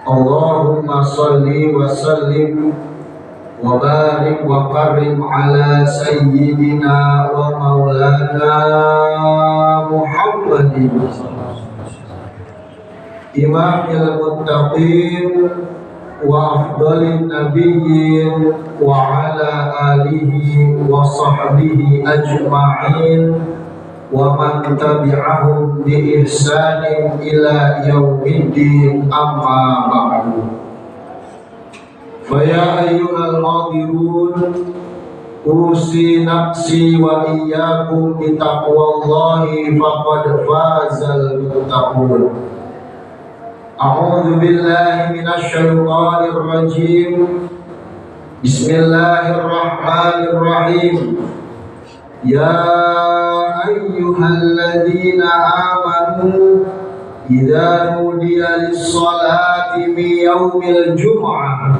Allahumma salli wa sallim wa barik wa karim ala sayyidina wa maulana Muhammadin imamil muttaqin wa afdalin nabiyyin wa ala alihi wa sahbihi ajma'in wa man tabi'ahum bi ihsanin ila yaumiddin, amma ba'du. Fa ya ayyuhal hadirun, usi nafsi wa iyyakum bi taqwallahi faqad fazal muttaqun. A'udzu billahi minasy syaithanir rajim. Bismillahirrahmanirrahim. Ya ayyuhalladzina amanu idza nudiya lis-salati min yaumil jumu'ah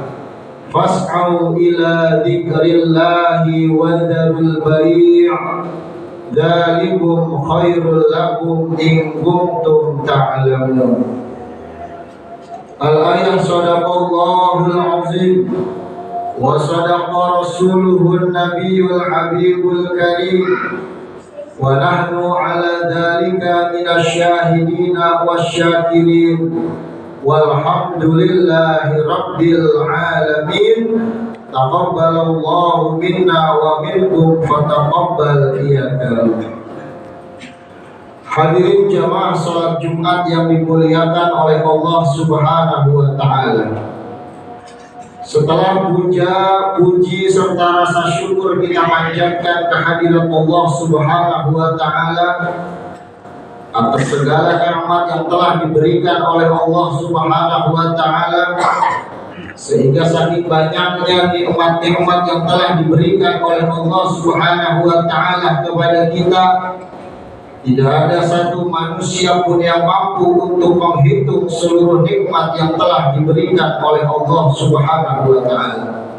fas'au ila dzikrillahi wa dzarul bai', dzalikum khairul lakum in kuntum ta'lamun. Al-ayah sadaqallahul azim wa sadaqa rasuluhun nabiyul habibul karim wa nahnu ala dhalika minasyahidina wasyakirin walhamdulillahi rabbil alamin. Taqabbalallahu minna wa minkum fataqabbal iyaka. Hadirin jamaah salat Jumat yang dimuliakan oleh Allah Subhanahu wa ta'ala. Setelah puji serta rasa syukur kita panjatkan kehadirat Allah Subhanahu wa ta'ala atas segala nikmat yang telah diberikan oleh Allah Subhanahu wa ta'ala, sehingga saking banyaknya nikmat-nikmat yang telah diberikan oleh Allah Subhanahu wa ta'ala kepada kita, tidak ada satu manusia pun yang mampu untuk menghitung seluruh nikmat yang telah diberikan oleh Allah Subhanahu wa ta'ala.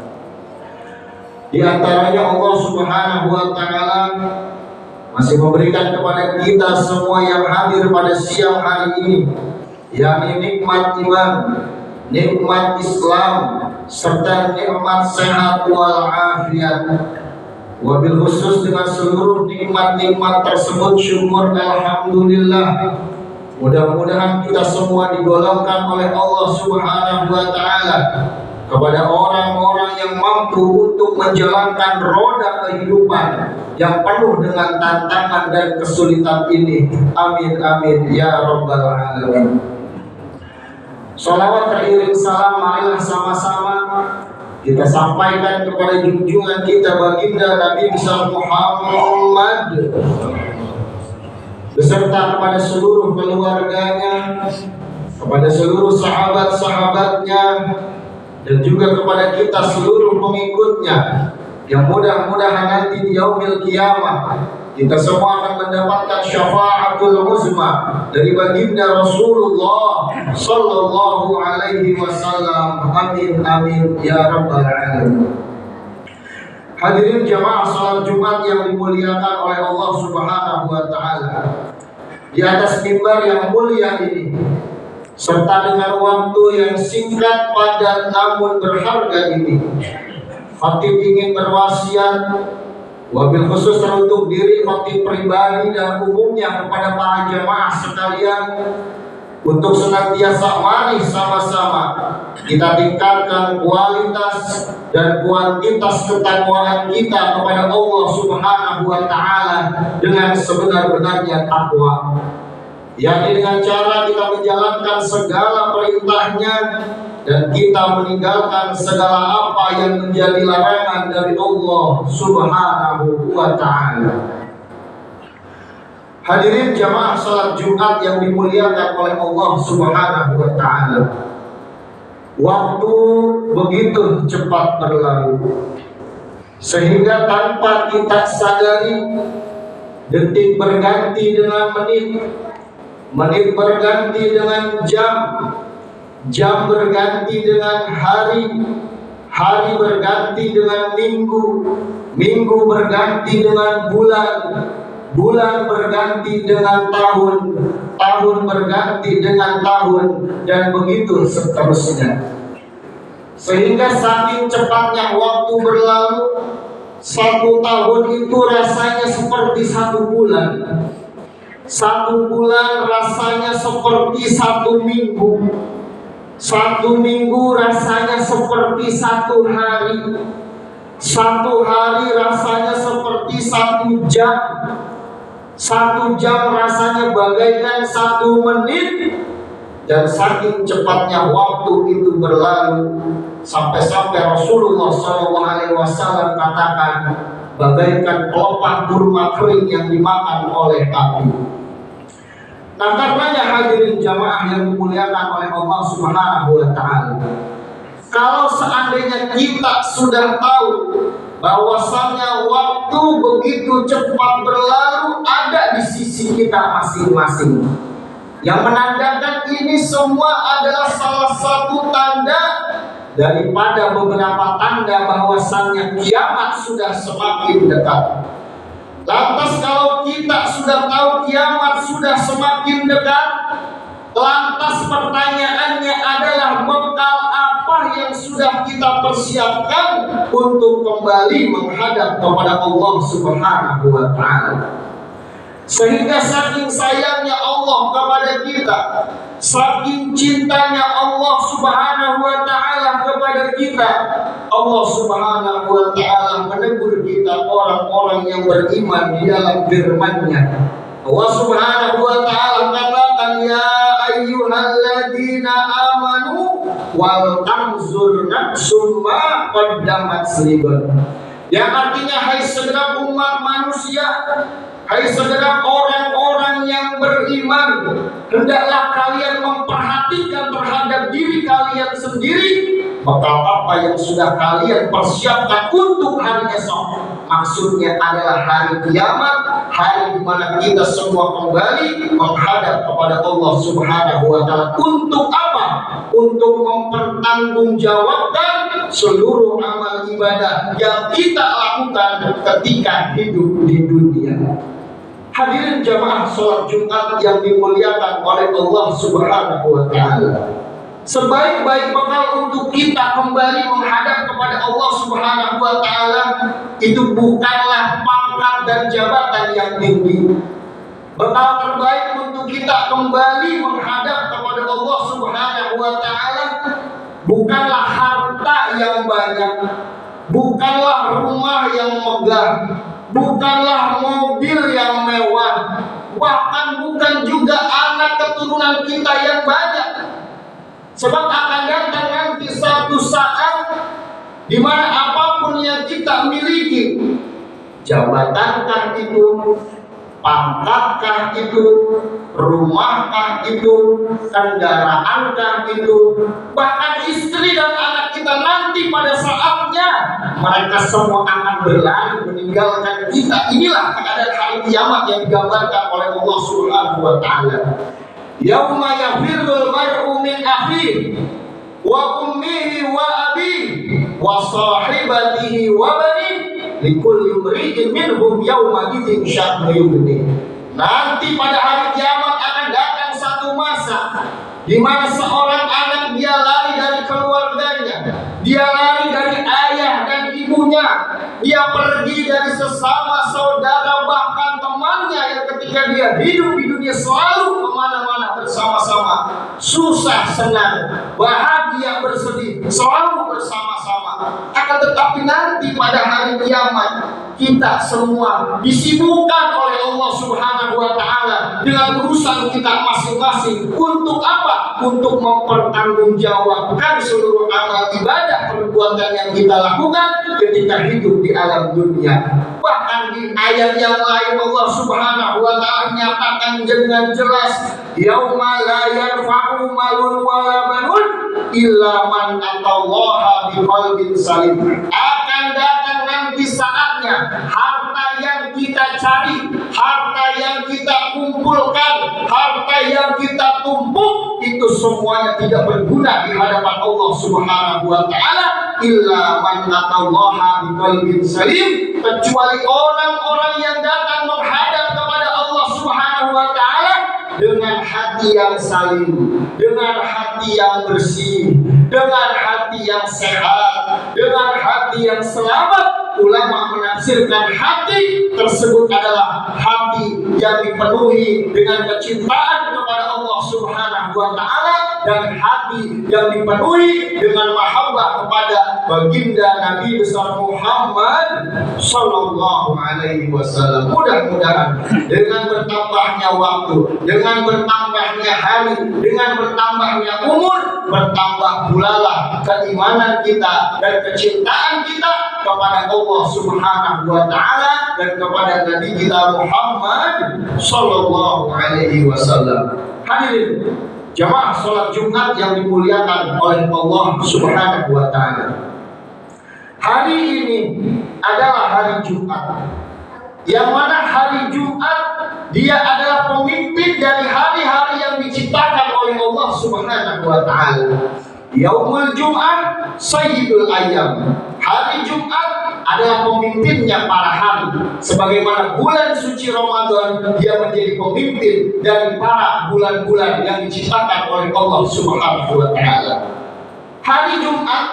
Di antaranya Allah Subhanahu wa ta'ala masih memberikan kepada kita semua yang hadir pada siang hari ini, yakni nikmat iman, nikmat Islam, serta nikmat sehat walafiat. Wabil khusus dengan seluruh nikmat-nikmat tersebut syukur alhamdulillah. Mudah-mudahan kita semua digolongkan oleh Allah Subhanahu wa ta'ala kepada orang-orang yang mampu untuk menjalankan roda kehidupan yang penuh dengan tantangan dan kesulitan ini. Amin amin ya rabbal alamin. Sholawat teriring salam marilah sama-sama kita sampaikan kepada junjungan kita baginda Nabi besar Muhammad beserta kepada seluruh keluarganya, kepada seluruh sahabat-sahabatnya, dan juga kepada kita seluruh pengikutnya, yang mudah-mudahan nanti di yaumil qiyamah kita semua akan mendapatkan syafaatul uzma dari baginda Rasulullah sallallahu alaihi wasallam. Amin amin ya rabbal alamin. Hadirin jamaah salat Jumat yang dimuliakan oleh Allah Subhanahu wa ta'ala, di atas mimbar yang mulia ini serta dengan waktu yang singkat padat namun berharga ini, khatib ingin berwasiat wabil khusus teruntuk diri khatib pribadi dan umumnya kepada para jamaah sekalian untuk senantiasa mari sama-sama kita tingkatkan kualitas dan kuantitas ketakwaan kita kepada Allah Subhanahu wa ta'ala dengan sebenar-benarnya takwa, yakni dengan cara kita menjalankan segala perintahnya dan kita meninggalkan segala apa yang menjadi larangan dari Allah Subhanahu wa ta'ala. Hadirin jamaah salat Jumat yang dimuliakan oleh Allah Subhanahu wa ta'ala, waktu begitu cepat berlalu sehingga tanpa kita sadari detik berganti dengan menit, menit berganti dengan jam, jam berganti dengan hari, hari berganti dengan minggu, minggu berganti dengan bulan, bulan berganti dengan tahun, tahun berganti dengan tahun, dan begitu seterusnya. Sehingga saking cepatnya waktu berlalu, 1 tahun itu rasanya seperti 1 bulan. 1 bulan rasanya seperti 1 minggu. 1 minggu rasanya seperti 1 hari. 1 hari rasanya seperti 1 jam. 1 jam rasanya bagaikan 1 menit. Dan saking cepatnya waktu itu berlalu, sampai-sampai Rasulullah SAW katakan bagaikan kelopak kurma kering yang dimakan oleh api. Nah, karenanya hadirin jamaah yang dimuliakan oleh Allah Subhanahu wa Ta'ala, kalau seandainya kita sudah tahu bahwasannya waktu begitu cepat berlalu ada di sisi kita masing-masing, yang menandakan ini semua adalah salah satu tanda daripada beberapa tanda bahwasannya kiamat sudah semakin dekat. Lantas kalau kita sudah tahu kiamat sudah semakin dekat, lantas pertanyaannya adalah bekal apa yang sudah kita persiapkan untuk kembali menghadap kepada Allah Subhanahu wa Ta'ala. Sehingga saking sayangnya Allah kepada kita, saking cintanya Allah Subhanahu wa Ta'ala kepada kita, Allah Subhanahu wa Ta'ala menegur kita orang-orang yang beriman di dalam firman-Nya. Allah Subhanahu wa Ta'ala katakan, ya ayyuhalladzina amanu wal tanzur nafsum ma qaddamat lighad. Yang artinya, hai segenap umat manusia, hai segenap orang-orang yang beriman, hendaklah kalian memperhatikan terhadap diri kalian sendiri bekal apa yang sudah kalian persiapkan untuk hari esok. Maksudnya adalah hari kiamat, hari di mana kita semua kembali menghadap kepada Allah Subhanahu wa Ta'ala. Untuk apa? Untuk mempertanggungjawabkan seluruh amal ibadah yang kita lakukan ketika hidup di dunia. Hadirin jamaah sholat Jumat yang dimuliakan oleh Allah Subhanahu wa Ta'ala, sebaik-baik bekal untuk kita kembali menghadap kepada Allah Subhanahu wa Ta'ala itu bukanlah pangkat dan jabatan yang tinggi. Bekal terbaik untuk kita kembali menghadap kepada Allah Subhanahu wa Ta'ala bukanlah harta yang banyak, bukanlah rumah yang megah, bukanlah mobil yang mewah, bahkan bukan juga anak keturunan kita yang banyak. Sebab akan datang nanti satu saat di mana apapun yang kita miliki, jabatankah itu, pangkatkah itu, rumahkah itu, kendaraankah itu, bahkan istri dan anak kita nanti pada saatnya mereka semua akan berlari meninggalkan kita. Inilah keadaan hari kiamat yang digambarkan oleh Allah Subhanahu wa Ta'ala. Yauma yafirrul mar'u min akhihi wa ummihi wa abihi wa sahibatihi wa banihi likulli imri'in minhum yawma idzin sya'nu yughni. Nanti pada hari kiamat akan datang satu masa di mana seorang anak dia lari dari keluarganya, dia lari dari ayah dan ibunya, dia pergi dari sesama saudara bahkan temannya yang ketika dia hidup di dunia selalu kemana-mana bersama-sama, susah senang, bahagia bersedih, selalu bersama-sama. Akan tetapi nanti pada hari kiamat kita semua disibukkan oleh Allah Subhanahu wa Ta'ala dengan urusan kita masing-masing. Untuk apa? Untuk mempertanggungjawabkan seluruh amal ibadah perbuatan yang kita lakukan ketika hidup di alam dunia. Bahkan di ayat yang lain Allah Subhanahu wa Ta'ala menyatakan dengan jelas, yauma la yarfa'u malun wala banun illa man atallaha biqalbin salim. Akan datang nanti saatnya harta yang kita cari, harta yang kita kumpulkan, harta yang kita tumpuk itu semuanya tidak berguna di hadapan Allah Subhanahu wa Ta'ala illa man atallaha biqalbin salim, kecuali orang-orang yang datang menghadap kepada Subhanahu wa taala dengan hati yang salim, dengan hati yang bersih, dengan hati yang sehat, dengan hati yang selamat. Ulama menafsirkan hati tersebut adalah hati yang dipenuhi dengan kecintaan kepada Allah Subhanahu wa taala dan hati yang dipenuhi dengan mahabbah kepada baginda Nabi besar Muhammad sallallahu alaihi wasallam. Mudah-mudahan dengan bertambahnya waktu, dengan bertambahnya hari, dengan bertambahnya umur, bertambah pula keimanan kita dan kecintaan kita kepada Allah Subhanahu wa taala dan kepada Nabi kita Muhammad sallallahu alaihi wasallam. Hadirin jamaah salat Jumat yang dimuliakan oleh Allah Subhanahu wa taala. Hari ini adalah hari Jumat. Yang mana hari Jumat dia adalah pemimpin dari hari-hari yang diciptakan oleh Allah Subhanahu wa taala. Yaumul Jum'ah Sayyidul Ayyam. Hari Jumat adalah pemimpinnya para hari. Sebagaimana bulan suci Ramadan dia menjadi pemimpin dari para bulan-bulan yang diciptakan oleh Allah Subhanahu wa taala. Hari Jumat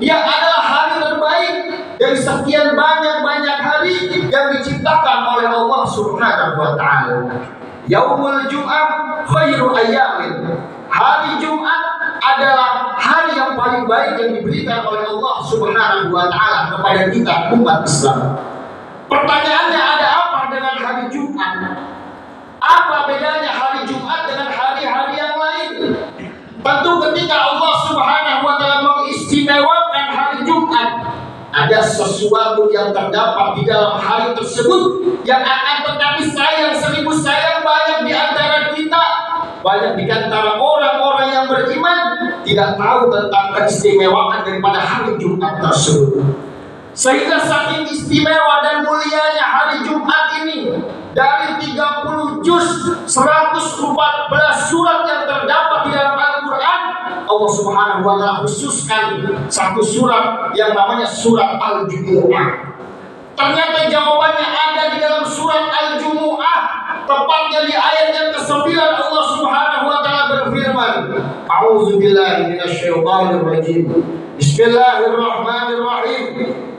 dia adalah hari terbaik dari sekian banyak hari yang diciptakan oleh Allah Subhanahu wa taala. Yaumul Jum'ah khairu ayyamin. Hari Jumat adalah hari yang paling baik yang diberikan oleh Allah Subhanahu wa taala kepada kita umat Islam. Pertanyaannya, ada apa dengan hari Jumat? Apa bedanya hari Jumat dengan hari-hari yang lain? Tentu ketika Allah Subhanahu wa taala mengistimewakan hari Jumat, ada sesuatu yang terdapat di dalam hari tersebut yang akan tetapi sayang seribu sayang banyak di antara kita, banyak di antara orang-orang yang beriman tidak tahu tentang keistimewaan daripada hari Jumat tersebut. Sehingga saking istimewa dan mulianya hari Jumat ini, dari 30 juz 114 surat yang terdapat di dalam Al-Quran, Allah Subhanahu wa taala khususkan satu surat yang namanya surat Al-Jumu'ah. Ternyata jawabannya ada di dalam surat Al-Jumu'ah, tepatnya di ayat yang ke-9. Allah Subhanahu wa taala berfirman, A'udzubillahi minasyaitonir rajim. Bismillahirrahmanirrahim.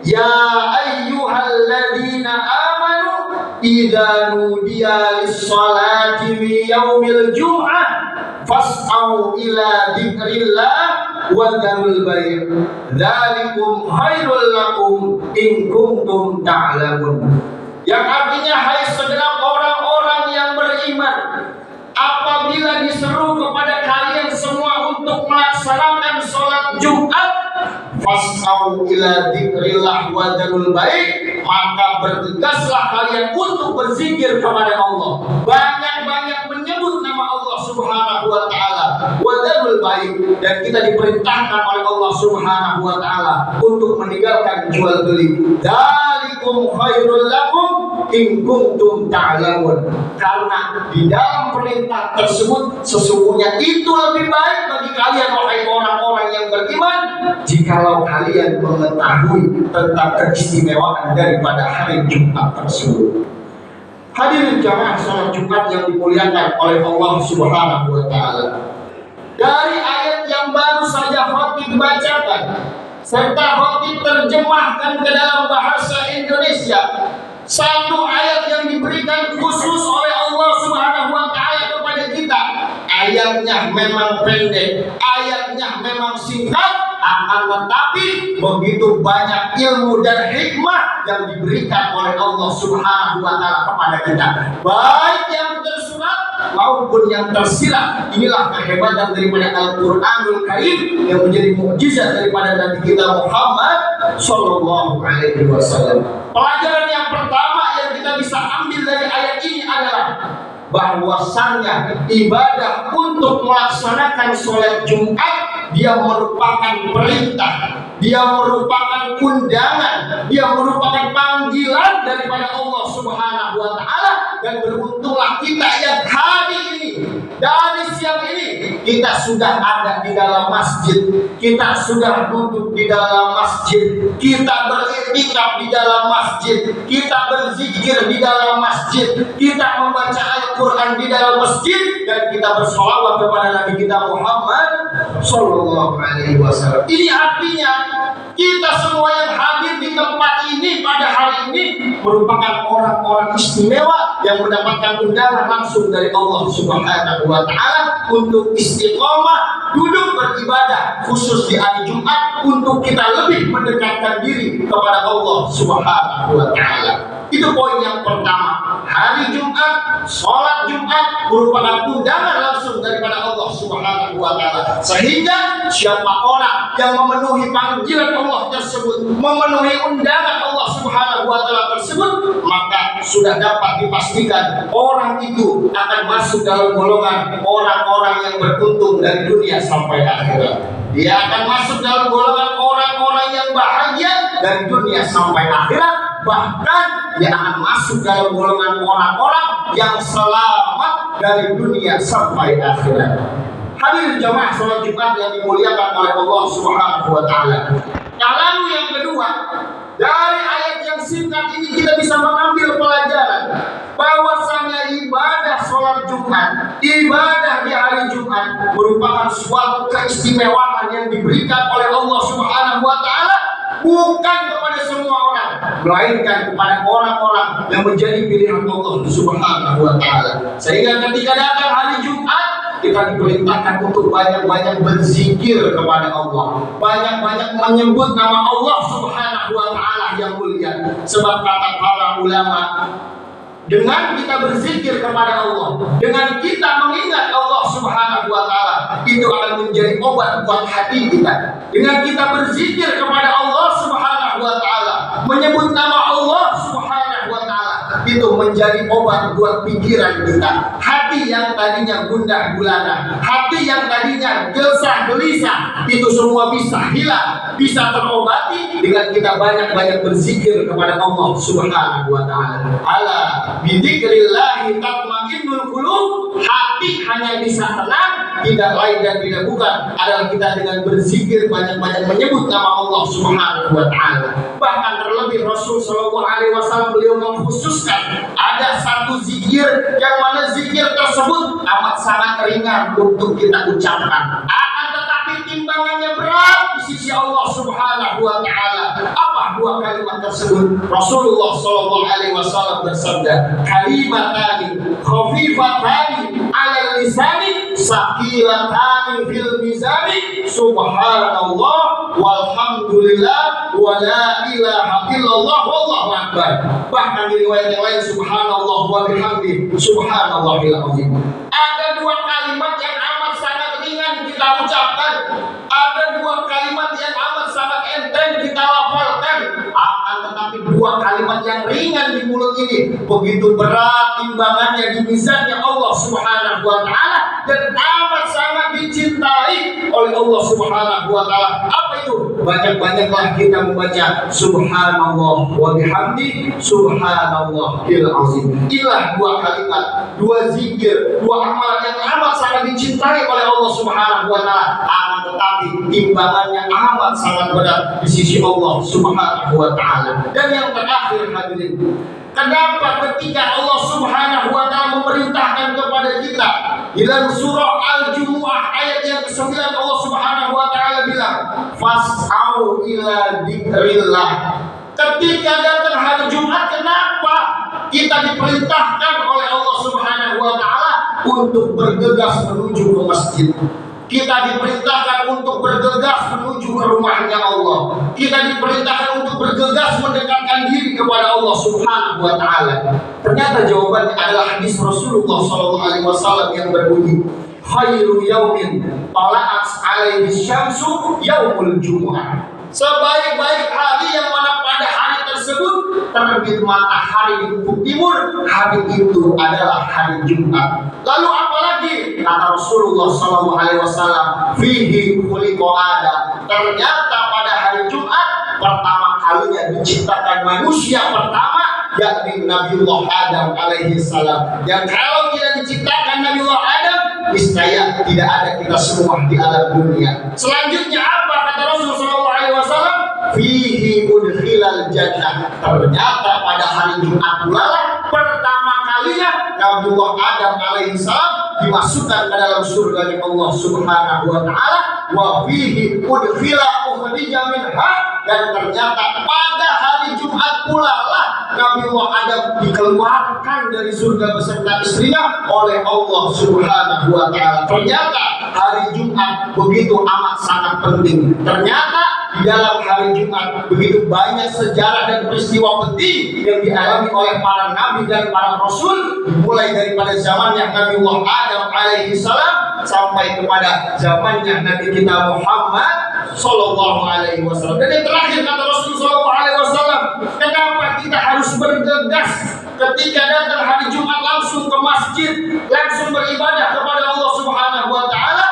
Ya ayyuhalladzina amanu idza nudiya lis-salati min yaumil jum'ah fas'au ila dzikrillah wa dzarul bai'. Dzalikum khairul lakum in kuntum ta'lamun. Yang artinya, hai segenap orang-orang yang beriman, apabila diseru kepada kalian semua untuk melaksanakan sholat Jumat, fas'au ila dzikrillah wa dzarul bai', maka bergegaslah kalian untuk berzikir kepada Allah, banyak-banyak menyebut nama Allah Subhanahu wa taala, wa dzarul bai', dan kita diperintahkan oleh Allah Subhanahu wa taala untuk meninggalkan jual beli. Dzalikum khairul lakum in kuntum ta'lamun. Karena di dalam perintah tersebut sesungguhnya itu lebih baik bagi kalian wahai orang-orang yang beriman, jikalau kalian mengetahui tentang keistimewaan daripada hari Jumat tersebut. Hadirin jamaah salat Jumat yang dimuliakan oleh Allah Subhanahu wa taala. Dari ayat yang baru saja khatib bacakan serta khatib terjemahkan ke dalam bahasa Indonesia, satu ayat yang diberikan khusus oleh Allah Subhanahu wa taala kepada kita. Ayatnya memang pendek, ayatnya memang singkat, akan tetapi begitu banyak ilmu dan hikmah yang diberikan oleh Allah Subhanahu wa taala kepada kita, baik yang tersurat maupun yang tersirat. Inilah kehebatan daripada Al-Qur'anul Karim yang menjadi mukjizat daripada Nabi kita Muhammad sallallahu alaihi wasallam. Pelajaran yang pertama yang kita bisa ambil dari ayat ini adalah bahwasannya ibadah untuk melaksanakan sholat Jumat dia merupakan perintah, dia merupakan undangan, dia merupakan panggilan daripada Allah Subhanahu wa taala. Dan beruntunglah kita yang hari ini, dari siang ini kita sudah ada di dalam masjid, kita sudah duduk di dalam masjid, kita beriktikaf di dalam masjid, kita berzikir di dalam masjid, kita membaca Al-Quran di dalam masjid, dan kita bersolawat kepada Nabi kita Muhammad Sallallahu Alaihi Wasallam. Ini artinya kita semua yang hadir di tempat ini pada hari ini merupakan orang-orang istimewa yang mendapatkan undangan langsung dari Allah Subhanahu wa Ta'ala untuk istiqomah duduk beribadah, khusus di hari Jumat, untuk kita lebih mendekatkan diri kepada Allah Subhanahu wa Ta'ala. Itu poin yang pertama. Hari Jumat, sholat Jumat merupakan undangan langsung daripada Allah Subhanahu wa Ta'ala. Sehingga siapa orang yang memenuhi panggilan Allah tersebut, memenuhi undangan Allah Subhanahu wa Ta'ala tersebut, maka sudah dapat dipastikan orang itu akan masuk dalam golongan orang-orang yang beruntung dari dunia sampai akhirat. Dia akan masuk dalam golongan orang-orang yang bahagia dari dunia sampai akhirat. Bahkan dia akan masuk dalam golongan orang-orang yang selamat dari dunia sampai akhirat. Hadirin jamaah sholat Jumat yang dimuliakan oleh Allah Subhanahu wa Ta'ala. Nah, lalu yang kedua, dari ayat yang singkat ini kita bisa mengambil pelajaran bahwasanya ibadah sholat Jumat, ibadah di hari Jumat merupakan suatu keistimewaan yang diberikan oleh Allah Subhanahu wa Ta'ala, bukan kepada semua orang, melainkan kepada orang-orang yang menjadi pilihan Allah Subhanahu wa Ta'ala. Sehingga ketika datang hari Jumat, kita diperintahkan untuk banyak-banyak berzikir kepada Allah, banyak-banyak menyebut nama Allah Subhanahu wa Ta'ala yang mulia. Sebab kata para ulama, dengan kita berzikir kepada Allah, dengan kita mengingat Allah Subhanahu wa Ta'ala, itu akan menjadi obat buat hati kita. Dengan kita berzikir kepada Allah Subhanahu wa Ta'ala, menyebut nama Allah Subhanahu wa Ta'ala, itu menjadi obat buat pikiran kita. Hati yang tadinya gundah gulana, hati yang tadinya gelisah gelisah, itu semua bisa hilang, bisa terobati dengan kita banyak-banyak berzikir kepada Allah Subhanahu wa Ta'ala. Ala bidzikrillahi tatmainnul qulub. Hati hanya bisa tenang, tidak lain dan tidak bukan adalah kita dengan berzikir, banyak-banyak menyebut nama Allah Subhanahu wa Ta'ala. Bahkan terlebih Rasul Sallallahu Alaihi Wasallam beliau mengkhususkan ada satu zikir yang mana zikir tersebut amat sangat ringan untuk kita ucapkan, akan tetapi timbangannya berat di sisi Allah Subhanahu wa Ta'ala. Apa dua kalimat tersebut? Rasulullah Sallallahu Alaihi Wasallam bersabda, kalimatani khafifatani 'alal lisani saqilatani fil mizani, subhanallah walhamdulillah wa la ilaha illallah wallahu akbar. Bahkan di riwayat yang lain, subhanallah wa bihamdi subhanallahil azim. Ada dua kalimat yang amat sangat ringan kita ucapkan, ada dua kalimat yang amat sangat enteng kita lafalkan, akan tetapi dua kalimat yang ringan di mulut ini begitu berat timbangannya di mizannya Allah Subhanahu wa Ta'ala, dan amat sangat dicintai oleh Allah Subhanahu wa Ta'ala. Apa itu? Banyak-banyaklah kita membaca subhanallah wa bihamdi subhanallahil azim. Inilah dua kalimat, dua zikir, dua amalan yang amat sangat dicintai oleh Allah Subhanahu wa Ta'ala, akan tetapi timbangannya amat sangat berat di sisi Allah Subhanahu wa Ta'ala. Dan yang terakhir hadirin, kenapa ketika Allah Subhanahu wa Ta'ala memerintahkan kepada kita dalam surah Al-Jumu'ah ayat yang ke-9, Allah Subhanahu wa Ta'ala bilang fas'au ila dzikrillah. Ketika datang hari Jumat, kenapa kita diperintahkan oleh Allah Subhanahu wa Ta'ala untuk bergegas menuju ke masjid? Kita diperintahkan untuk bergegas menuju ke rumahnya Allah. Kita diperintahkan untuk bergegas mendekatkan diri kepada Allah Subhanahu wa Ta'ala. Ternyata jawabannya adalah hadis Rasulullah Sallallahu Alaihi Wasallam yang berbunyi, khairu yaumin tala'at alaihi syamsu yaumul jumu'ah. Sebaik-baik hari yang mana pada hari tersebut terbit matahari di ufuk timur, hari itu adalah hari Jumat. Lalu apalagi? Kata Rasulullah Sallallahu Alaihi Wasallam, fihi khuliqa Adam. Ternyata pada hari Jumat pertama kalinya diciptakan manusia pertama, yakni Nabiullah Adam alaihi salam. Dan kalau tidak diciptakan Nabiullah Adam, niscaya tidak ada kita semua di alam dunia. Selanjutnya apa kata Rasulullah SAW? Fihi udkhilal jannah. Ternyata pada hari Jumat pula pertama kalinya Nabiullah Adam alaihissalam dimasukkan ke dalam surga Allah Subhanahu wa taala. Wa fihi udkhila ukhrija minha. Dan ternyata pada hari Jumat pula lah Nabiullah Adam dikeluarkan dari surga beserta istrinya oleh Allah Subhanahu wa taala. Ternyata hari Jumat begitu amat sangat penting. Ternyata di dalam hari Jumat begitu banyak sejarah dan peristiwa penting yang dialami oleh para nabi dan para rasul, mulai daripada zamannya Nabiullah Adam alaihi salam sampai kepada zamannya Nabi kita Muhammad sallallahu alaihi wasallam. Dan yang terakhir kata Rasulullah sallallahu alaihi wasallam, kenapa kita harus bergegas ketika datang hari Jumat langsung ke masjid, langsung beribadah kepada Allah Subhanahu wa taala?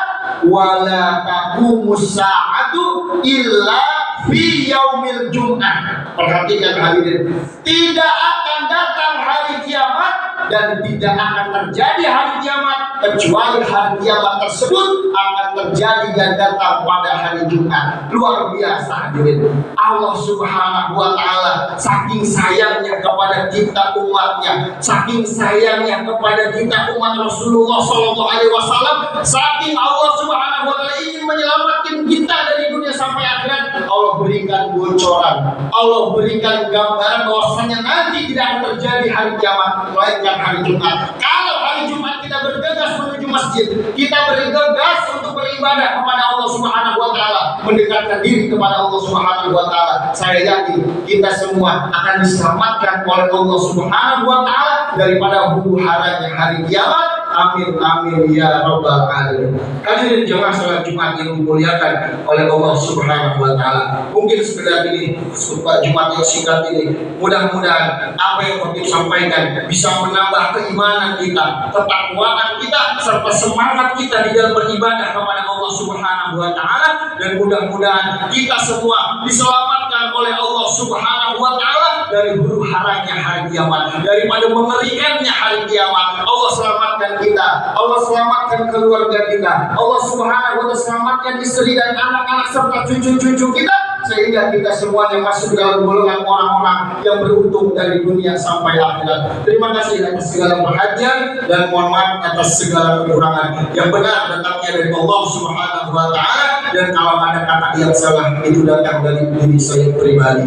Wala taqumus sa'atu illa fi yaumil jum'ah. Perhatikan hadirin, tidak akan datang hari kiamat dan tidak akan terjadi hari kiamat kecuali hari kiamat tersebut akan terjadi dan datang pada hari Jumat. Luar biasa hadirin. Allah Subhanahu wa taala saking sayangnya kepada kita umatnya, saking sayangnya kepada kita umat Rasulullah sallallahu alaihi wasallam, saking Allah Subhanahu wa taala ingin menyelamatkan kita dari dunia sampai akhirat, Allah berikan bocoran, Allah berikan gambaran bahwasanya nanti tidak akan terjadi hari kiamat melainkan hari Jumat. Kalau hari Jumat kita bergegas menuju masjid, kita bergegas untuk beribadah kepada Allah Subhanahu wa taala, mendekatkan diri kepada Allah Subhanahu wa taala, saya yakin kita semua akan diselamatkan oleh Allah Subhanahu wa taala daripada huru-haranya hari kiamat. Amin amin ya rabbal alamin. Hadirin jemaah salat Jumat yang dimuliakan oleh Allah Subhanahu wa taala. Mungkin sekedar ini khutbah Jumat yang singkat ini, mudah-mudahan apa yang kami sampaikan bisa menambah keimanan kita, ketakwaan kita, serta semangat kita di dalam beribadah kepada Allah Subhanahu wa taala, dan mudah-mudahan kita semua diselamatkan oleh Allah Subhanahu wa taala dari huru-haranya hari kiamat, daripada mengerikannya hari kiamat. Allah selamatkan kita, Allah selamatkan keluarga kita, Allah Subhanahu wa taala selamatkan istri dan anak-anak serta cucu-cucu kita, sehingga kita semuanya masuk dalam golongan orang-orang yang beruntung dari dunia sampai akhirat. Terima kasih atas segala perhatian dan mohon maaf atas segala kekurangan. Yang benar datangnya dari Allah Subhanahu wa taala, dan kalau ada kata yang salah itu datang dari diri saya pribadi.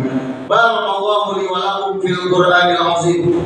Barakallahu li wa lakum fil Qur'anil azim.